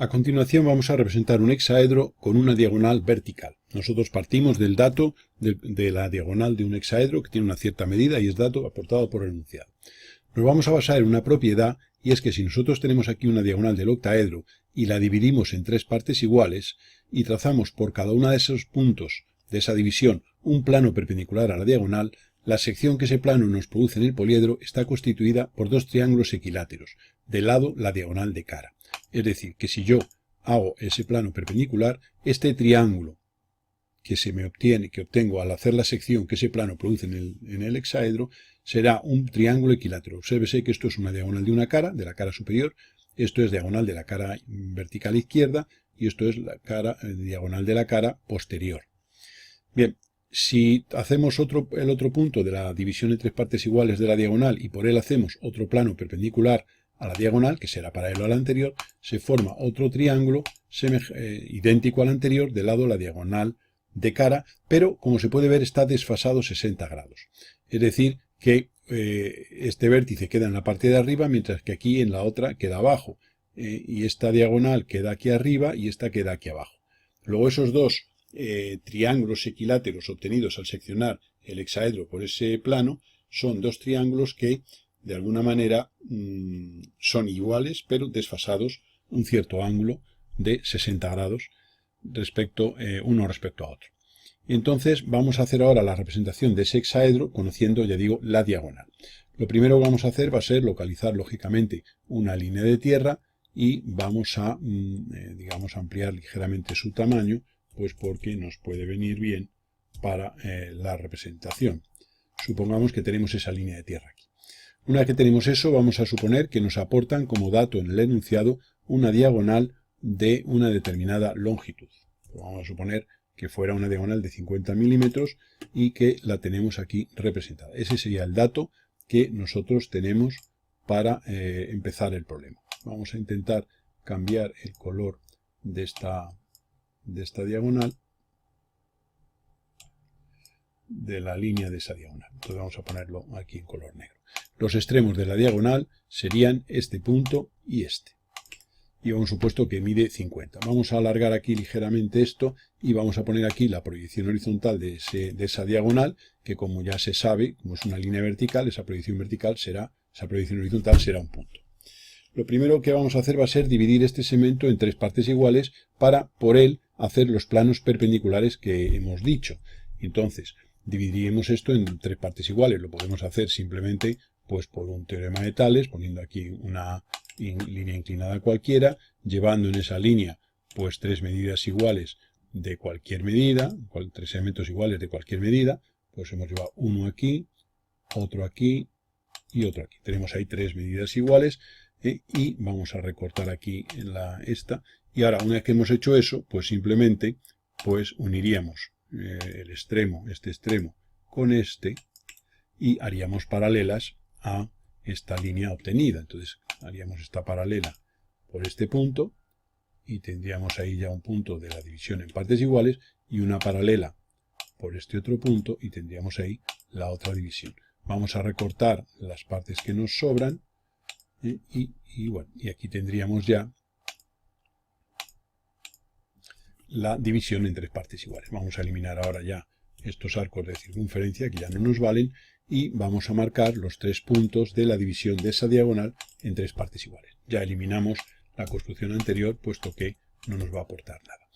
A continuación vamos a representar un hexaedro con una diagonal vertical. Nosotros partimos del dato de la diagonal de un hexaedro que tiene una cierta medida y es dato aportado por el enunciado. Nos vamos a basar en una propiedad y es que si nosotros tenemos aquí una diagonal del octaedro y la dividimos en tres partes iguales y trazamos por cada uno de esos puntos de esa división un plano perpendicular a la diagonal, la sección que ese plano nos produce en el poliedro está constituida por dos triángulos equiláteros, de lado la diagonal de cara. Es decir, que si yo hago ese plano perpendicular, este triángulo que obtengo al hacer la sección que ese plano produce en el hexaedro, será un triángulo equilátero. Obsérvese que esto es una diagonal de una cara, de la cara superior, esto es diagonal de la cara vertical izquierda y esto es la diagonal de la cara posterior. Bien, si hacemos el otro punto de la división en tres partes iguales de la diagonal y por él hacemos otro plano perpendicular a la diagonal, que será paralelo al anterior, se forma otro triángulo idéntico al anterior de lado la diagonal de cara, pero como se puede ver está desfasado 60 grados. Es decir, que este vértice queda en la parte de arriba, mientras que aquí en la otra queda abajo. Y esta diagonal queda aquí arriba y esta queda aquí abajo. Luego esos dos triángulos equiláteros obtenidos al seccionar el hexaedro por ese plano son dos triángulos que de alguna manera son iguales pero desfasados un cierto ángulo de 60 grados uno respecto a otro. Entonces vamos a hacer ahora la representación de ese hexaedro conociendo, ya digo, la diagonal. Lo primero que vamos a hacer va a ser localizar lógicamente una línea de tierra y vamos a digamos ampliar ligeramente su tamaño, pues porque nos puede venir bien para la representación. Supongamos que tenemos esa línea de tierra aquí. Una vez que tenemos eso, vamos a suponer que nos aportan como dato en el enunciado una diagonal de una determinada longitud. Vamos a suponer que fuera una diagonal de 50 milímetros y que la tenemos aquí representada. Ese sería el dato que nosotros tenemos para empezar el problema. Vamos a intentar cambiar el color de esta diagonal, de la línea de esa diagonal. Entonces vamos a ponerlo aquí en color negro. Los extremos de la diagonal serían este punto y este. Y hemos supuesto que mide 50. Vamos a alargar aquí ligeramente esto y vamos a poner aquí la proyección horizontal de esa diagonal, que como ya se sabe, como es una línea vertical, esa proyección horizontal será un punto. Lo primero que vamos a hacer va a ser dividir este segmento en tres partes iguales para por él hacer los planos perpendiculares que hemos dicho. Entonces, dividiremos esto en tres partes iguales. Lo podemos hacer simplemente pues por un teorema de Tales, poniendo aquí una línea inclinada cualquiera, llevando en esa línea pues tres medidas iguales de cualquier medida, tres segmentos iguales de cualquier medida, pues hemos llevado uno aquí, otro aquí y otro aquí. Tenemos ahí tres medidas iguales y vamos a recortar aquí esta. Y ahora, una vez que hemos hecho eso, pues simplemente pues uniríamos este extremo con este y haríamos paralelas a esta línea obtenida. Entonces haríamos esta paralela por este punto y tendríamos ahí ya un punto de la división en partes iguales y una paralela por este otro punto y tendríamos ahí la otra división. Vamos a recortar las partes que nos sobran y aquí tendríamos ya la división en tres partes iguales. Vamos a eliminar ahora ya estos arcos de circunferencia que ya no nos valen y vamos a marcar los tres puntos de la división de esa diagonal en tres partes iguales. Ya eliminamos la construcción anterior puesto que no nos va a aportar nada.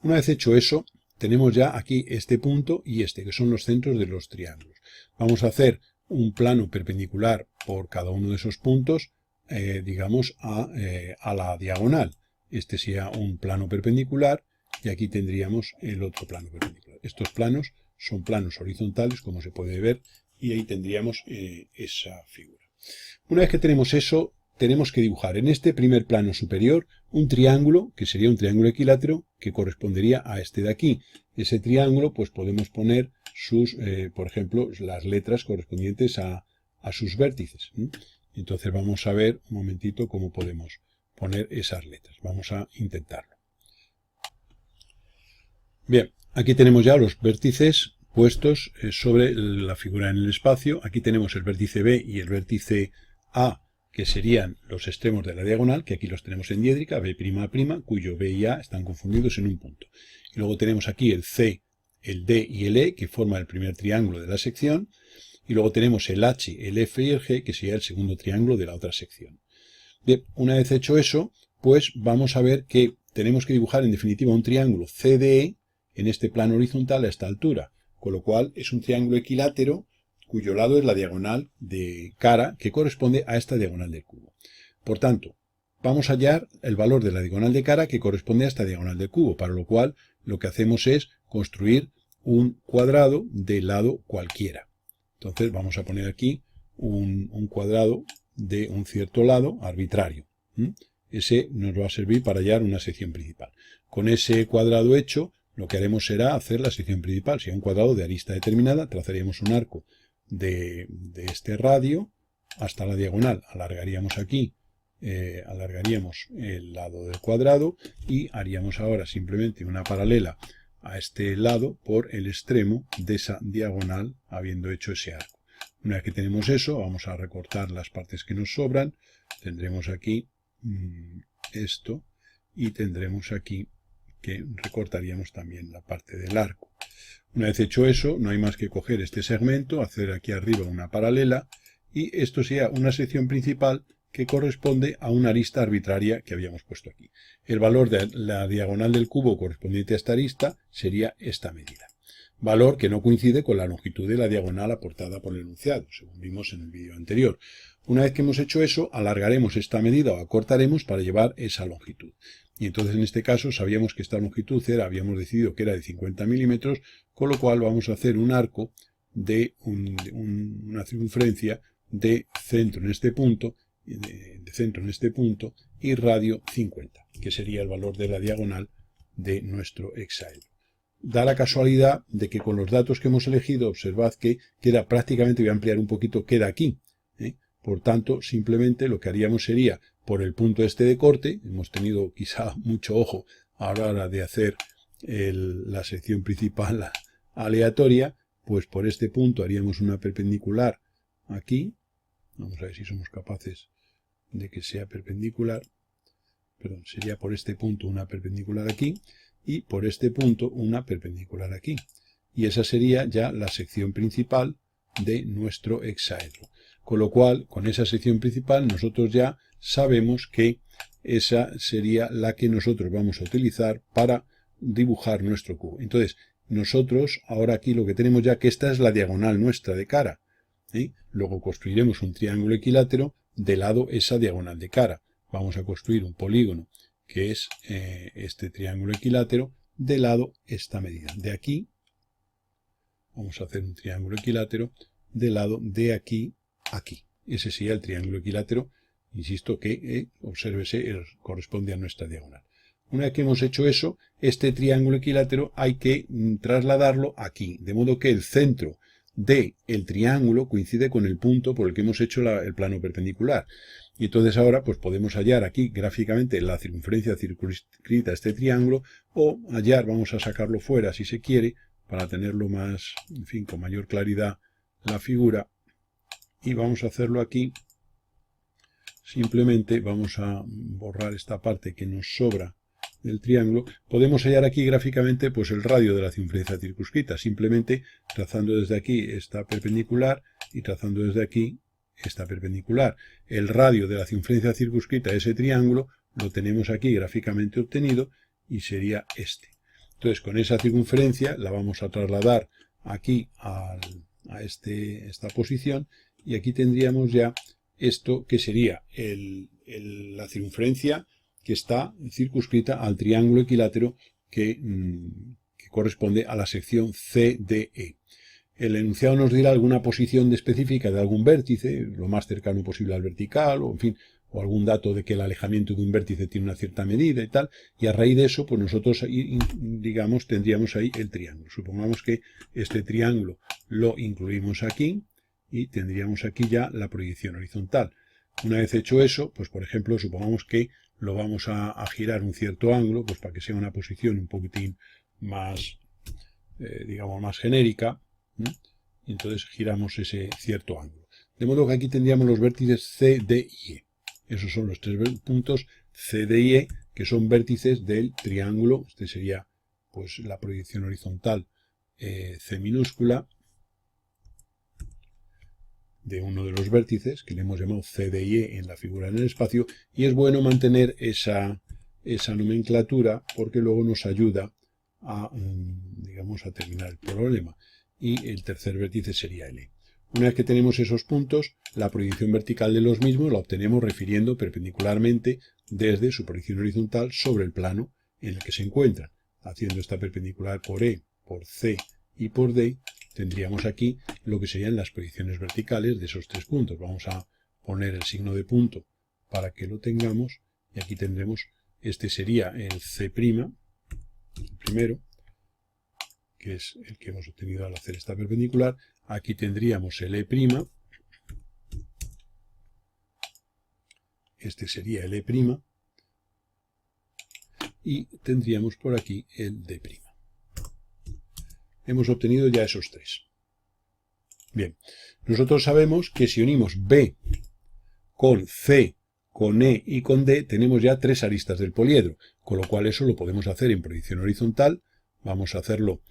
Una vez hecho eso, tenemos ya aquí este punto y este, que son los centros de los triángulos. Vamos a hacer un plano perpendicular por cada uno de esos puntos, digamos, a la diagonal. Este sería un plano perpendicular y aquí tendríamos el otro plano perpendicular. Estos planos son planos horizontales, como se puede ver, y ahí tendríamos esa figura. Una vez que tenemos eso, tenemos que dibujar en este primer plano superior un triángulo, que sería un triángulo equilátero, que correspondería a este de aquí. Ese triángulo, pues podemos poner por ejemplo, las letras correspondientes a sus vértices. Entonces vamos a ver un momentito cómo podemos poner esas letras. Vamos a intentarlo. Bien, aquí tenemos ya los vértices puestos sobre la figura en el espacio. Aquí tenemos el vértice B y el vértice A que serían los extremos de la diagonal, que aquí los tenemos en diédrica, B'A', cuyo B y A están confundidos en un punto. Y luego tenemos aquí el C, el D y el E, que forman el primer triángulo de la sección. Y luego tenemos el H, el F y el G, que sería el segundo triángulo de la otra sección. Bien, una vez hecho eso, pues vamos a ver que tenemos que dibujar en definitiva un triángulo CDE en este plano horizontal a esta altura, con lo cual es un triángulo equilátero cuyo lado es la diagonal de cara que corresponde a esta diagonal del cubo. Por tanto, vamos a hallar el valor de la diagonal de cara que corresponde a esta diagonal del cubo, para lo cual lo que hacemos es construir un cuadrado de lado cualquiera. Entonces vamos a poner aquí un cuadrado de un cierto lado arbitrario. Ese nos va a servir para hallar una sección principal. Con ese cuadrado hecho, lo que haremos será hacer la sección principal. Si hay un cuadrado de arista determinada, trazaríamos un arco de este radio hasta la diagonal. Alargaríamos aquí, alargaríamos el lado del cuadrado y haríamos ahora simplemente una paralela a este lado por el extremo de esa diagonal, habiendo hecho ese arco. Una vez que tenemos eso, vamos a recortar las partes que nos sobran. Tendremos aquí esto y tendremos aquí que recortaríamos también la parte del arco. Una vez hecho eso, no hay más que coger este segmento, hacer aquí arriba una paralela y esto sería una sección principal que corresponde a una arista arbitraria que habíamos puesto aquí. El valor de la diagonal del cubo correspondiente a esta arista sería esta medida. Valor que no coincide con la longitud de la diagonal aportada por el enunciado, según vimos en el vídeo anterior. Una vez que hemos hecho eso, alargaremos esta medida o acortaremos para llevar esa longitud. Y entonces en este caso sabíamos que esta longitud habíamos decidido que era de 50 milímetros, con lo cual vamos a hacer un arco de una circunferencia de centro en este punto, y radio 50, que sería el valor de la diagonal de nuestro hexaedro. Da la casualidad de que con los datos que hemos elegido, observad que queda prácticamente, voy a ampliar un poquito, queda aquí. Por tanto, simplemente lo que haríamos sería, por el punto este de corte, hemos tenido quizá mucho ojo a la hora de hacer la sección principal aleatoria, pues por este punto haríamos una perpendicular aquí. Vamos a ver si somos capaces de que sea perpendicular. Perdón, sería por este punto una perpendicular aquí y por este punto una perpendicular aquí. Y esa sería ya la sección principal de nuestro hexaedro. Con lo cual, con esa sección principal, nosotros ya sabemos que esa sería la que nosotros vamos a utilizar para dibujar nuestro cubo. Entonces, nosotros ahora aquí lo que tenemos ya que esta es la diagonal nuestra de cara. Luego construiremos un triángulo equilátero de lado esa diagonal de cara. Vamos a construir un polígono que es este triángulo equilátero de lado esta medida. De aquí vamos a hacer un triángulo equilátero de lado de aquí a aquí. Ese sería el triángulo equilátero, insisto que, obsérvese, corresponde a nuestra diagonal. Una vez que hemos hecho eso, este triángulo equilátero hay que trasladarlo aquí, de modo que el centro del triángulo coincide con el punto por el que hemos hecho el plano perpendicular. Y entonces ahora pues podemos hallar aquí gráficamente la circunferencia circunscrita a este triángulo, o hallar, vamos a sacarlo fuera si se quiere, para tenerlo más, en fin, con mayor claridad la figura. Y vamos a hacerlo aquí. Simplemente vamos a borrar esta parte que nos sobra del triángulo. Podemos hallar aquí gráficamente pues el radio de la circunferencia circunscrita, simplemente trazando desde aquí esta perpendicular y trazando desde aquí esta perpendicular. El radio de la circunferencia circunscrita de ese triángulo lo tenemos aquí gráficamente obtenido y sería este. Entonces con esa circunferencia la vamos a trasladar aquí a esta posición y aquí tendríamos ya esto que sería la circunferencia que está circunscrita al triángulo equilátero que corresponde a la sección CDE. El enunciado nos dirá alguna posición específica de algún vértice, lo más cercano posible al vertical, o en fin, o algún dato de que el alejamiento de un vértice tiene una cierta medida y tal, y a raíz de eso, pues nosotros, digamos, tendríamos ahí el triángulo. Supongamos que este triángulo lo incluimos aquí, y tendríamos aquí ya la proyección horizontal. Una vez hecho eso, pues por ejemplo, supongamos que lo vamos a girar un cierto ángulo, pues para que sea una posición un poquitín más, digamos, más genérica, y entonces giramos ese cierto ángulo. De modo que aquí tendríamos los vértices C, D y E. Esos son los tres puntos C, D y E, que son vértices del triángulo. Este sería pues la proyección horizontal C minúscula de uno de los vértices, que le hemos llamado C, D y E en la figura en el espacio, y es bueno mantener esa nomenclatura porque luego nos ayuda a, digamos, a terminar el problema. Y el tercer vértice sería L. Una vez que tenemos esos puntos, la proyección vertical de los mismos la obtenemos refiriendo perpendicularmente desde su proyección horizontal sobre el plano en el que se encuentran. Haciendo esta perpendicular por E, por C y por D, tendríamos aquí lo que serían las proyecciones verticales de esos tres puntos. Vamos a poner el signo de punto para que lo tengamos, y aquí tendremos, este sería el C', el primero, que es el que hemos obtenido al hacer esta perpendicular. Aquí tendríamos el E', este sería el E', y tendríamos por aquí el D'. Hemos obtenido ya esos tres. Bien, nosotros sabemos que si unimos B con C, con E y con D, tenemos ya tres aristas del poliedro, con lo cual eso lo podemos hacer en proyección horizontal. Vamos a hacerlo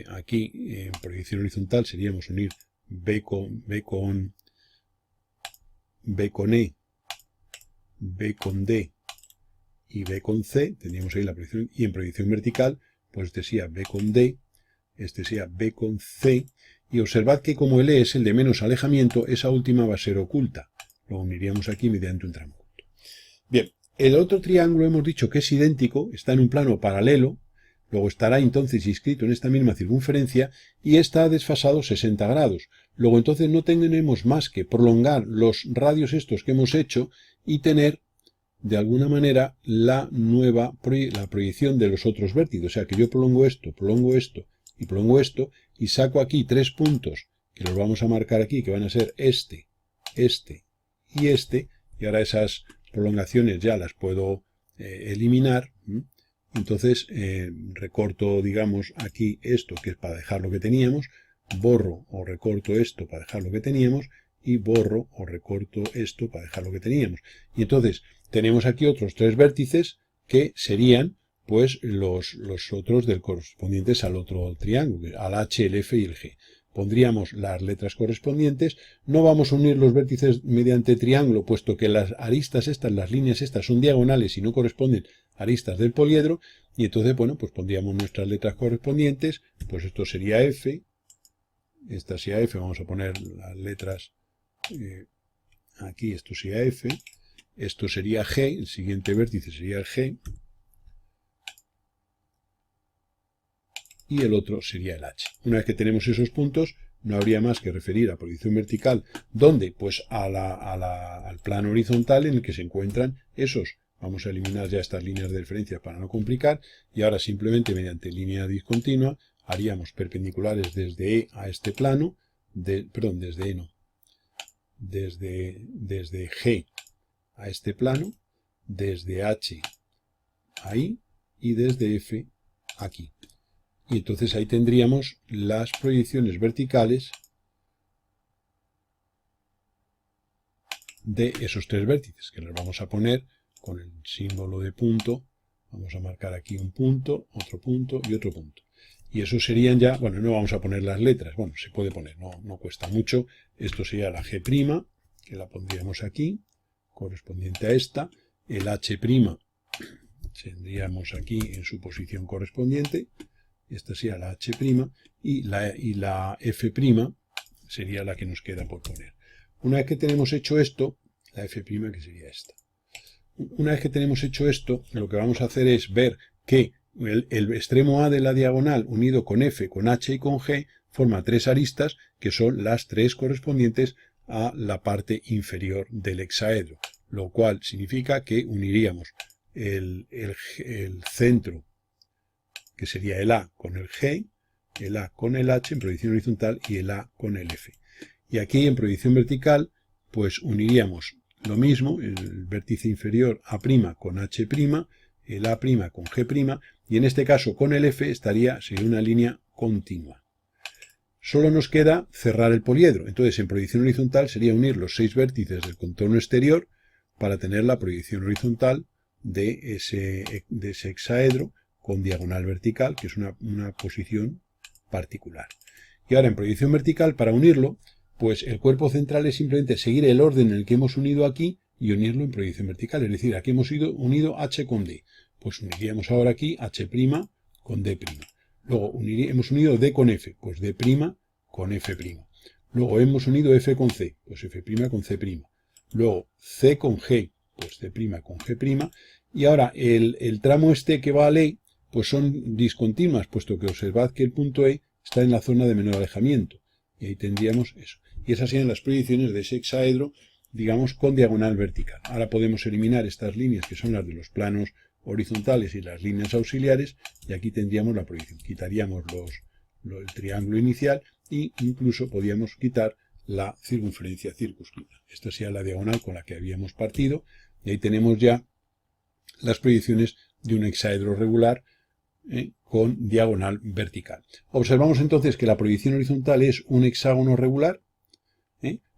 aquí en proyección horizontal, seríamos unir B con E, B con D y B con C, tendríamos ahí la proyección, y en proyección vertical, pues este sería B con D, este sería B con C, y observad que como el E es el de menos alejamiento, esa última va a ser oculta. Lo uniríamos aquí mediante un tramo oculto. Bien, el otro triángulo hemos dicho que es idéntico, está en un plano paralelo, luego estará entonces inscrito en esta misma circunferencia y está desfasado 60 grados. Luego entonces no tenemos más que prolongar los radios estos que hemos hecho y tener de alguna manera la proyección de los otros vértices. O sea que yo prolongo esto y prolongo esto y saco aquí tres puntos que los vamos a marcar aquí, que van a ser este y este, y ahora esas prolongaciones ya las puedo eliminar. Entonces recorto, digamos, aquí esto, que es para dejar lo que teníamos, borro o recorto esto para dejar lo que teníamos, y borro o recorto esto para dejar lo que teníamos. Y entonces tenemos aquí otros tres vértices que serían pues los otros correspondientes al otro triángulo, al H, el F y el G. Pondríamos las letras correspondientes. No vamos a unir los vértices mediante triángulo, puesto que las aristas estas, las líneas estas son diagonales y no corresponden a aristas del poliedro. Y entonces, bueno, pues pondríamos nuestras letras correspondientes. Pues esto sería F, esta sería F, vamos a poner las letras aquí, esto sería F, esto sería G, el siguiente vértice sería el G, y el otro sería el H. Una vez que tenemos esos puntos, no habría más que referir a proyección vertical. ¿Dónde? Pues al plano horizontal en el que se encuentran esos. Vamos a eliminar ya estas líneas de referencia para no complicar, y ahora simplemente mediante línea discontinua haríamos perpendiculares desde E a este plano, desde E no, desde G a este plano, desde H ahí y desde F aquí. Y entonces ahí tendríamos las proyecciones verticales de esos tres vértices, que los vamos a poner con el símbolo de punto. Vamos a marcar aquí un punto, otro punto y otro punto. Y eso serían ya, bueno, no vamos a poner las letras, bueno, se puede poner, no cuesta mucho. Esto sería la G', que la pondríamos aquí, correspondiente a esta. El H' tendríamos aquí en su posición correspondiente. Esta sería la H' y la F' sería la que nos queda por poner. Una vez que tenemos hecho esto, la F', que sería esta. Una vez que tenemos hecho esto, lo que vamos a hacer es ver que el extremo A de la diagonal unido con F, con H y con G forma tres aristas que son las tres correspondientes a la parte inferior del hexaedro, lo cual significa que uniríamos el centro, que sería el A con el G, el A con el H en proyección horizontal y el A con el F. Y aquí en proyección vertical, pues uniríamos lo mismo, el vértice inferior A' con H', el A' con G', y en este caso con el F sería una línea continua. Solo nos queda cerrar el poliedro. Entonces, en proyección horizontal sería unir los 6 vértices del contorno exterior para tener la proyección horizontal de ese hexaedro con diagonal vertical, que es una posición particular. Y ahora, en proyección vertical, para unirlo, pues el cuerpo central es simplemente seguir el orden en el que hemos unido aquí y unirlo en proyección vertical. Es decir, aquí hemos unido H con D. Pues uniríamos ahora aquí H' con D'. Luego hemos unido D con F, pues D' con F'. Luego hemos unido F con C, pues F' con C'. Luego C con G, pues C' con G'. Y ahora el tramo este que va a E, pues son discontinuas, puesto que observad que el punto E está en la zona de menor alejamiento. Y ahí tendríamos eso. Y esas serían las proyecciones de ese hexaedro, digamos, con diagonal vertical. Ahora podemos eliminar estas líneas que son las de los planos horizontales y las líneas auxiliares, y aquí tendríamos la proyección. Quitaríamos el triángulo inicial e incluso podíamos quitar la circunferencia circunscrita. Esta sería la diagonal con la que habíamos partido, y ahí tenemos ya las proyecciones de un hexaedro regular con diagonal vertical. Observamos entonces que la proyección horizontal es un hexágono regular,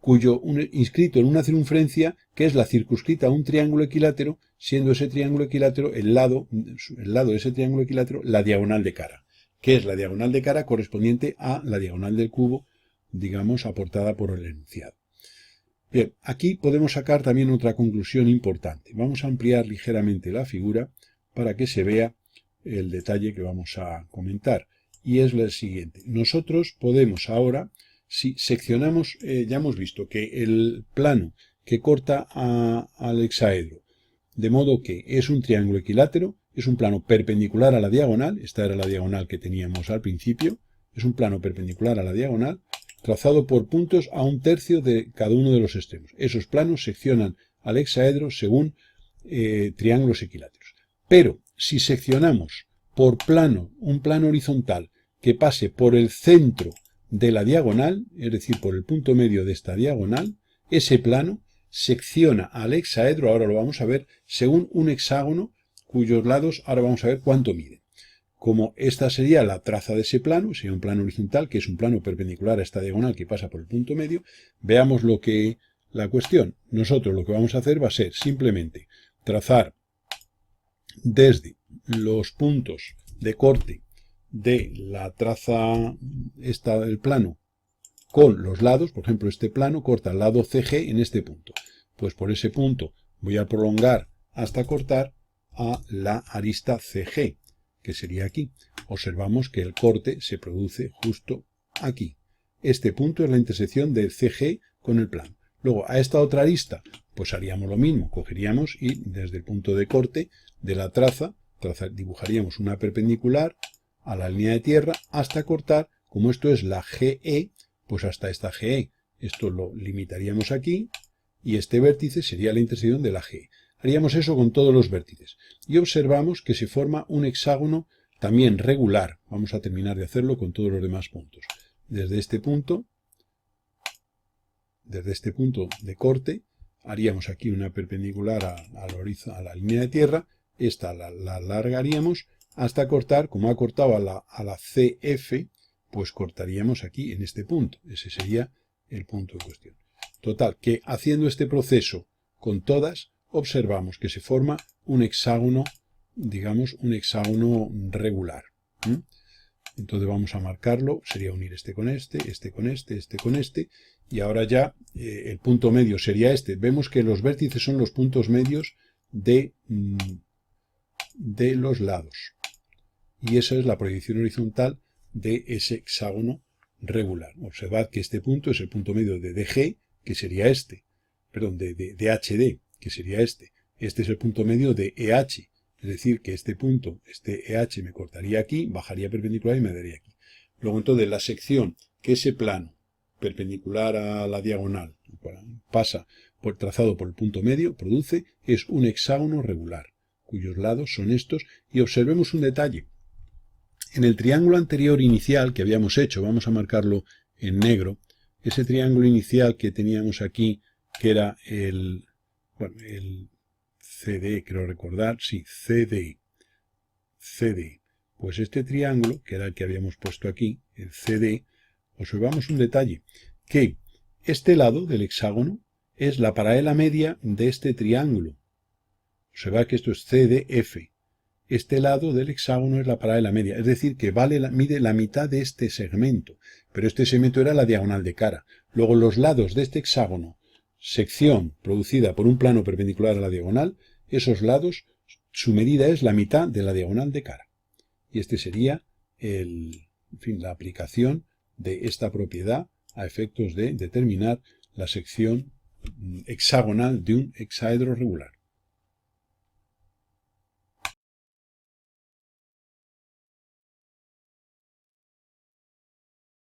cuyo inscrito en una circunferencia que es la circunscrita a un triángulo equilátero, siendo ese triángulo equilátero el lado de ese triángulo equilátero la diagonal de cara, que es la diagonal de cara correspondiente a la diagonal del cubo, digamos, aportada por el enunciado. Bien, aquí podemos sacar también otra conclusión importante. Vamos a ampliar ligeramente la figura para que se vea el detalle que vamos a comentar, y es el siguiente. Nosotros podemos ahora, si seccionamos, ya hemos visto que el plano que corta al hexaedro, de modo que es un triángulo equilátero, es un plano perpendicular a la diagonal, esta era la diagonal que teníamos al principio, es un plano perpendicular a la diagonal, trazado por puntos a 1/3 de cada uno de los extremos. Esos planos seccionan al hexaedro según triángulos equiláteros. Pero si seccionamos por plano, un plano horizontal que pase por el centro de la diagonal, es decir, por el punto medio de esta diagonal, ese plano secciona al hexaedro, ahora lo vamos a ver, según un hexágono cuyos lados ahora vamos a ver cuánto miden. Como esta sería la traza de ese plano, sería un plano horizontal, que es un plano perpendicular a esta diagonal que pasa por el punto medio, veamos la cuestión. Nosotros lo que vamos a hacer va a ser simplemente trazar desde los puntos de corte de la traza esta del plano con los lados, por ejemplo, este plano corta el lado CG en este punto. Pues por ese punto voy a prolongar hasta cortar a la arista CG, que sería aquí. Observamos que el corte se produce justo aquí. Este punto es la intersección del CG con el plano. Luego, a esta otra arista, pues haríamos lo mismo. Cogeríamos y desde el punto de corte de la traza, dibujaríamos una perpendicular a la línea de tierra hasta cortar, como esto es la GE, pues hasta esta GE. Esto lo limitaríamos aquí y este vértice sería la intersección de la GE. Haríamos eso con todos los vértices. Y observamos que se forma un hexágono también regular. Vamos a terminar de hacerlo con todos los demás puntos. Desde este punto de corte, haríamos aquí una perpendicular a la línea de tierra. Esta la alargaríamos hasta cortar, como ha cortado a la CF, pues cortaríamos aquí en este punto. Ese sería el punto en cuestión. Total, que haciendo este proceso con todas, observamos que se forma un hexágono, digamos, un hexágono regular. Entonces vamos a marcarlo, sería unir este con este, este con este, este con este, y ahora ya el punto medio sería este. Vemos que los vértices son los puntos medios de los lados. Y esa es la proyección horizontal de ese hexágono regular. Observad que este punto es el punto medio de DG, que sería este, perdón, de HD, que sería este. Este es el punto medio de EH, es decir, que este punto, este EH me cortaría aquí, bajaría perpendicular y me daría aquí. Luego entonces la sección que ese plano perpendicular a la diagonal pasa por trazado por el punto medio, produce, es un hexágono regular, cuyos lados son estos, y observemos un detalle. En el triángulo anterior inicial que habíamos hecho, vamos a marcarlo en negro, ese triángulo inicial que teníamos aquí, que era el CD, creo recordar, sí, CD. Pues este triángulo, que era el que habíamos puesto aquí, el CD, Observamos un detalle, que este lado del hexágono es la paralela media de este triángulo. Observad que esto es CDF. Este lado del hexágono es la paralela media, es decir, que mide la mitad de este segmento, pero este segmento era la diagonal de cara. Luego los lados de este hexágono, sección producida por un plano perpendicular a la diagonal, esos lados, su medida es la mitad de la diagonal de cara. Y este sería la aplicación de esta propiedad a efectos de determinar la sección hexagonal de un hexaedro regular.